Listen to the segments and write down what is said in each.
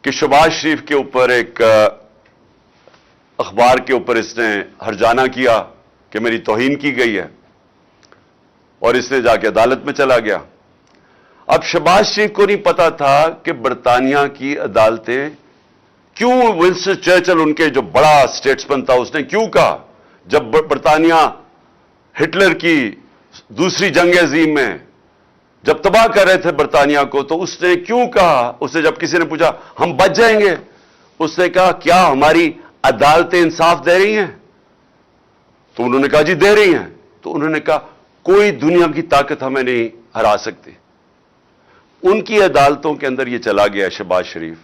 کہ شہباز شریف کے اوپر ایک اخبار کے اوپر اس نے ہرجانہ کیا کہ میری توہین کی گئی ہے اور اس نے جا کے عدالت میں چلا گیا. اب شہباز شریف کو نہیں پتا تھا کہ برطانیہ کی عدالتیں کیوں ونسٹن چرچل ان کے جو بڑا اسٹیٹسمین تھا اس نے کیوں کہا جب برطانیہ ہٹلر کی دوسری جنگ عظیم میں جب تباہ کر رہے تھے برطانیہ کو تو اس نے کیوں کہا. اس نے جب کسی نے پوچھا ہم بچ جائیں گے اس نے کہا کیا ہماری عدالتیں انصاف دے رہی ہیں؟ تو انہوں نے کہا جی دے رہی ہیں. تو انہوں نے کہا کوئی دنیا کی طاقت ہمیں نہیں ہرا سکتی. ان کی عدالتوں کے اندر یہ چلا گیا شہباز شریف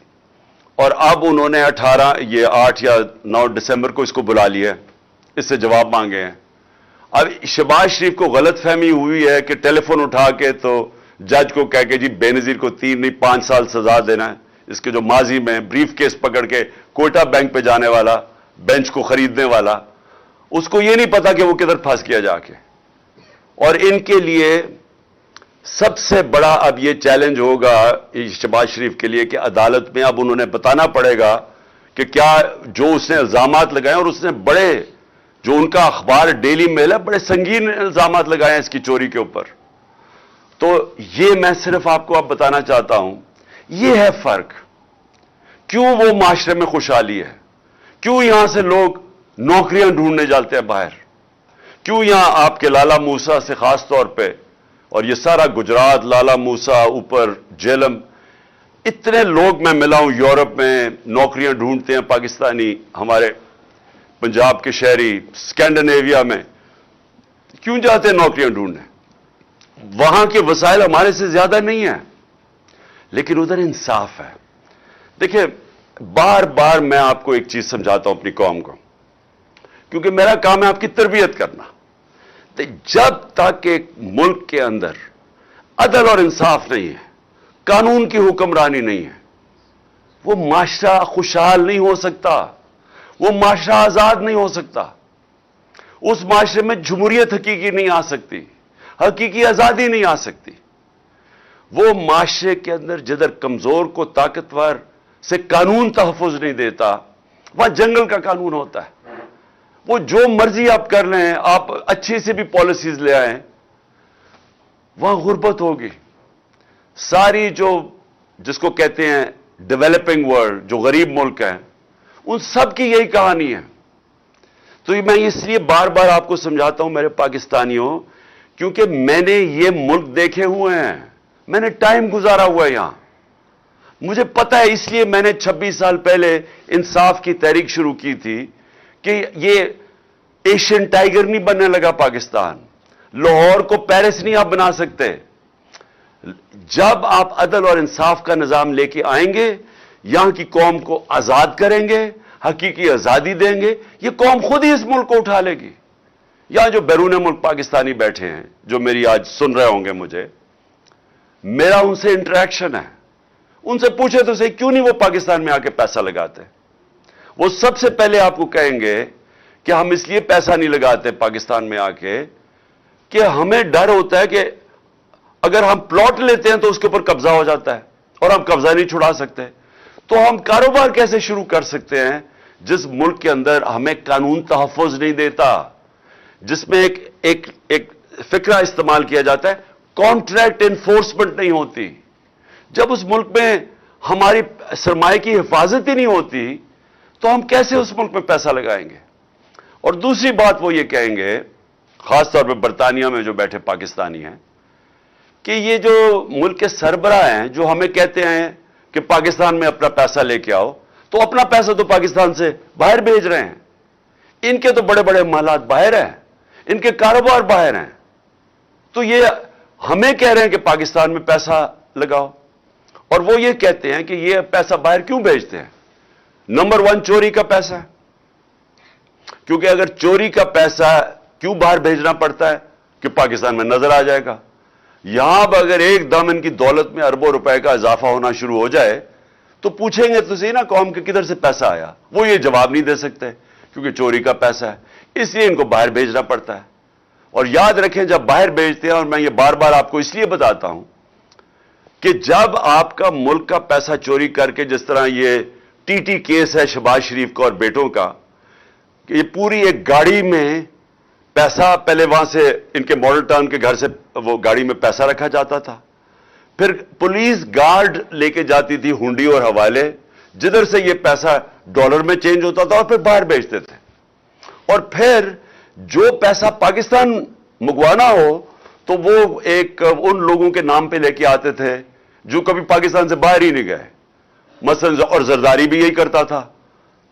اور اب انہوں نے 8 یا 9 دسمبر کو اس کو بلا لیا ہے, اس سے جواب مانگے ہیں. اب شہباز شریف کو غلط فہمی ہوئی ہے کہ ٹیلی فون اٹھا کے تو جج کو کہہ کے جی بے نظیر کو 3 نہیں 5 سال سزا دینا ہے. اس کے جو ماضی میں بریف کیس پکڑ کے کوئٹہ بینک پہ جانے والا, بینچ کو خریدنے والا, اس کو یہ نہیں پتا کہ وہ کدھر پھنس گیا جا کے. اور ان کے لیے سب سے بڑا اب یہ چیلنج ہوگا شہباز شریف کے لیے کہ عدالت میں اب انہوں نے بتانا پڑے گا کہ کیا جو اس نے الزامات لگائے اور اس نے بڑے جو ان کا اخبار ڈیلی میل ہے بڑے سنگین الزامات لگائے ہیں اس کی چوری کے اوپر. تو یہ میں صرف آپ کو اب بتانا چاہتا ہوں یہ ہے فرق. کیوں وہ معاشرے میں خوشحالی ہے, کیوں یہاں سے لوگ نوکریاں ڈھونڈنے جاتے ہیں باہر, کیوں یہاں آپ کے لالا موسیٰ سے خاص طور پہ اور یہ سارا گجرات لالا موسیٰ اوپر جیلم اتنے لوگ میں ملا ہوں یورپ میں نوکریاں ڈھونڈتے ہیں پاکستانی, ہمارے پنجاب کے شہری اسکینڈینیویا میں کیوں جاتے ہیں نوکریاں ڈھونڈنے؟ وہاں کے وسائل ہمارے سے زیادہ نہیں ہیں لیکن ادھر انصاف ہے. دیکھیں بار بار میں آپ کو ایک چیز سمجھاتا ہوں اپنی قوم کو کیونکہ میرا کام ہے آپ کی تربیت کرنا. جب تک ایک ملک کے اندر عدل اور انصاف نہیں ہے, قانون کی حکمرانی نہیں ہے, وہ معاشرہ خوشحال نہیں ہو سکتا, وہ معاشرہ آزاد نہیں ہو سکتا. اس معاشرے میں جمہوریت حقیقی نہیں آ سکتی, حقیقی آزادی نہیں آ سکتی. وہ معاشرے کے اندر جدھر کمزور کو طاقتور سے قانون تحفظ نہیں دیتا وہاں جنگل کا قانون ہوتا ہے. وہ جو مرضی آپ کر لیں, آپ اچھی سے بھی پالیسیز لے آئیں, وہاں غربت ہوگی. ساری جو جس کو کہتے ہیں ڈیولپنگ ورلڈ جو غریب ملک ہیں ان سب کی یہی کہانی ہے. تو میں اس لیے بار بار آپ کو سمجھاتا ہوں میرے پاکستانیوں کیونکہ میں نے یہ ملک دیکھے ہوئے ہیں, میں نے ٹائم گزارا ہوا ہے یہاں, مجھے پتا ہے. اس لیے میں نے 26 سال پہلے انصاف کی تحریک شروع کی تھی کہ یہ ایشین ٹائیگر نہیں بننے لگا پاکستان, لاہور کو پیرس نہیں آپ بنا سکتے. جب آپ عدل اور انصاف کا نظام لے کے آئیں گے, یہاں کی قوم کو آزاد کریں گے, حقیقی آزادی دیں گے, یہ قوم خود ہی اس ملک کو اٹھا لے گی. یہاں جو بیرون ملک پاکستانی بیٹھے ہیں جو میری آج سن رہے ہوں گے, مجھے میرا ان سے انٹریکشن ہے, ان سے پوچھے تو صحیح کیوں نہیں وہ پاکستان میں آ کے پیسہ لگاتے. وہ سب سے پہلے آپ کو کہیں گے کہ ہم اس لیے پیسہ نہیں لگاتے پاکستان میں آ کے کہ ہمیں ڈر ہوتا ہے کہ اگر ہم پلاٹ لیتے ہیں تو اس کے اوپر قبضہ ہو جاتا ہے اور ہم قبضہ نہیں چھڑا سکتے. تو ہم کاروبار کیسے شروع کر سکتے ہیں جس ملک کے اندر ہمیں قانون تحفظ نہیں دیتا, جس میں ایک فکرہ استعمال کیا جاتا ہے کانٹریکٹ انفورسمنٹ نہیں ہوتی. جب اس ملک میں ہماری سرمایہ کی حفاظت ہی نہیں ہوتی تو ہم کیسے اس ملک میں پیسہ لگائیں گے؟ اور دوسری بات وہ یہ کہیں گے خاص طور پہ برطانیہ میں جو بیٹھے پاکستانی ہیں کہ یہ جو ملک کے سربراہ ہیں جو ہمیں کہتے ہیں کہ پاکستان میں اپنا پیسہ لے کے آؤ, تو اپنا پیسہ تو پاکستان سے باہر بھیج رہے ہیں. ان کے تو بڑے بڑے محلات باہر ہیں, ان کے کاروبار باہر ہیں, تو یہ ہمیں کہہ رہے ہیں کہ پاکستان میں پیسہ لگاؤ. اور وہ یہ کہتے ہیں کہ یہ پیسہ باہر کیوں بھیجتے ہیں؟ نمبر 1 چوری کا پیسہ ہے, کیونکہ اگر چوری کا پیسہ کیوں باہر بھیجنا پڑتا ہے کہ پاکستان میں نظر آ جائے گا. یہاں اب اگر ایک دم ان کی دولت میں اربوں روپے کا اضافہ ہونا شروع ہو جائے تو پوچھیں گے تو صحیح نا قوم کے کدھر سے پیسہ آیا, وہ یہ جواب نہیں دے سکتے کیونکہ چوری کا پیسہ ہے, اس لیے ان کو باہر بھیجنا پڑتا ہے. اور یاد رکھیں جب باہر بھیجتے ہیں, اور میں یہ بار بار آپ کو اس لیے بتاتا ہوں کہ جب آپ کا ملک کا پیسہ چوری کر کے، جس طرح یہ ٹی ٹی کیس ہے شہباز شریف کا اور بیٹوں کا، کہ یہ پوری ایک گاڑی میں پیسہ، پہلے وہاں سے ان کے ماڈل ٹاؤن کے گھر سے وہ گاڑی میں پیسہ رکھا جاتا تھا، پھر پولیس گارڈ لے کے جاتی تھی ہنڈی اور حوالے، جدھر سے یہ پیسہ ڈالر میں چینج ہوتا تھا اور پھر باہر بیچتے تھے، اور پھر جو پیسہ پاکستان منگوانا ہو تو وہ ایک ان لوگوں کے نام پہ لے کے آتے تھے جو کبھی پاکستان سے باہر ہی نہیں گئے، مثلا، اور زرداری بھی یہی کرتا تھا،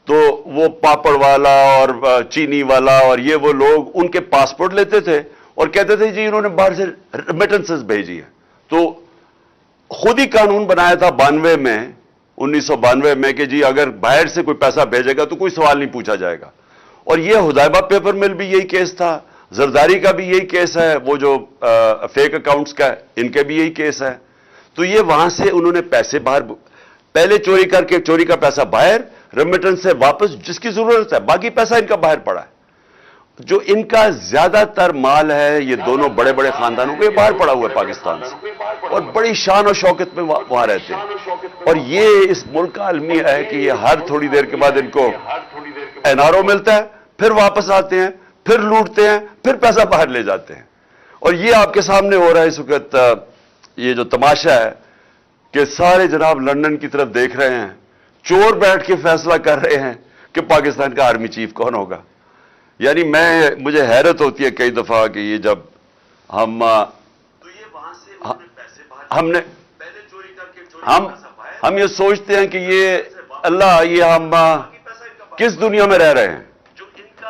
تو وہ پاپڑ والا اور چینی والا اور یہ وہ لوگ ان کے پاسپورٹ لیتے تھے اور کہتے تھے جی انہوں نے باہر سے ریمیٹنسز بھیجی ہے، تو خود ہی قانون بنایا تھا 1992 میں کہ جی اگر باہر سے کوئی پیسہ بھیجے گا تو کوئی سوال نہیں پوچھا جائے گا، اور یہ حدیبہ پیپر مل بھی یہی کیس تھا، زرداری کا بھی یہی کیس ہے، وہ جو فیک اکاؤنٹس کا ان کے بھی یہی کیس ہے، تو یہ وہاں سے انہوں نے پیسے باہر پہلے چوری کر کے، چوری کا پیسہ باہر، ریمیٹنس سے واپس جس کی ضرورت ہے، باقی پیسہ ان کا باہر پڑا ہے، جو ان کا زیادہ تر مال ہے یہ دونوں بڑے بڑے خاندانوں کو یہ باہر پڑا ہوا ہے پاکستان سے، اور بڑی شان و شوکت میں وہاں رہتے ہیں، اور یہ اس ملک کا المیہ ہے کہ یہ ہر تھوڑی دیر کے بعد ان کو این آر او ملتا ہے، پھر واپس آتے ہیں، پھر لوٹتے ہیں، پھر پیسہ باہر لے جاتے ہیں، اور یہ آپ کے سامنے ہو رہا ہے اس وقت، یہ جو تماشا ہے کہ سارے جناب لندن کی طرف دیکھ رہے ہیں، چور بیٹھ کے فیصلہ کر رہے ہیں کہ پاکستان کا آرمی چیف کون ہوگا، یعنی مجھے حیرت ہوتی ہے کئی دفعہ کہ یہ جب ہم یہ سوچتے ہیں کہ یہ اللہ، یہ ہم کس دنیا میں رہ رہے ہیں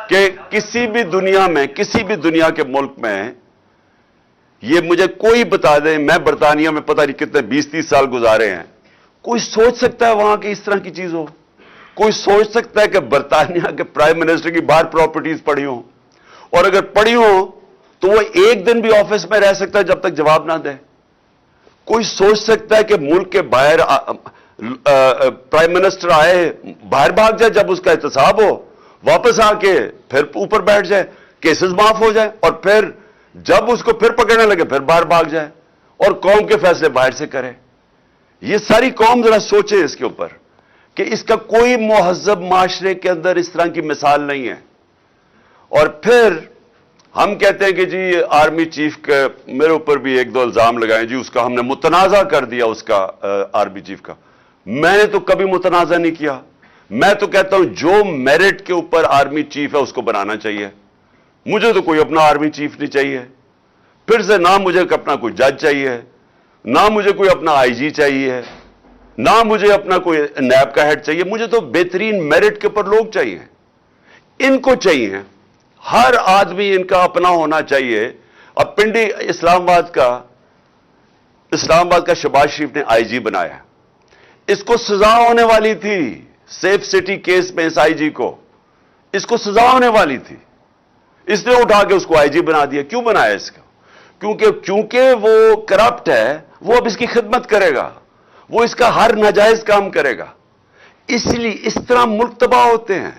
کہ کسی بھی دنیا کے ملک میں یہ مجھے کوئی بتا دیں، میں برطانیہ میں پتہ نہیں کتنے 20-30 سال گزارے ہیں، کوئی سوچ سکتا ہے وہاں کی اس طرح کی چیز ہو؟ کوئی سوچ سکتا ہے کہ برطانیہ کے پرائم منسٹر کی باہر پراپرٹیز پڑی ہوں، اور اگر پڑی ہوں تو وہ ایک دن بھی آفس میں رہ سکتا ہے جب تک جواب نہ دے؟ کوئی سوچ سکتا ہے کہ ملک کے باہر پرائم منسٹر آئے، باہر بھاگ جائے جب اس کا احتساب ہو، واپس آ کے پھر اوپر بیٹھ جائے، کیسز معاف ہو جائے، اور پھر جب اس کو پھر پکڑنے لگے پھر باہر بھاگ جائے اور قوم کے فیصلے باہر سے کرے؟ یہ ساری قوم ذرا سوچے اس کے اوپر کہ اس کا کوئی مہذب معاشرے کے اندر اس طرح کی مثال نہیں ہے، اور پھر ہم کہتے ہیں کہ جی آرمی چیف کے میرے اوپر بھی 1-2 الزام لگائیں جی، اس کا ہم نے متنازع کر دیا، اس کا آرمی چیف کا، میں نے تو کبھی متنازع نہیں کیا، میں تو کہتا ہوں جو میرٹ کے اوپر آرمی چیف ہے اس کو بنانا چاہیے، مجھے تو کوئی اپنا آرمی چیف نہیں چاہیے، پھر سے نہ مجھے اپنا کوئی جج چاہیے، نہ مجھے کوئی اپنا آئی جی چاہیے، نہ مجھے اپنا کوئی نیب کا ہیڈ چاہیے، مجھے تو بہترین میرٹ کے اوپر لوگ چاہیے، ان کو چاہیے، ہر آدمی ان کا اپنا ہونا چاہیے۔ اب پنڈی اسلام آباد کا شہباز شریف نے آئی جی بنایا، اس کو سزا ہونے والی تھی، سیف سٹی کیس میں اس آئی جی کو اس کو سزا ہونے والی تھی، اس نے اٹھا کے اس کو آئی جی بنا دیا۔ کیوں بنایا اس کو؟ کیونکہ وہ کرپٹ ہے، وہ اب اس کی خدمت کرے گا، وہ اس کا ہر ناجائز کام کرے گا، اس لیے اس طرح ملک تباہ ہوتے ہیں۔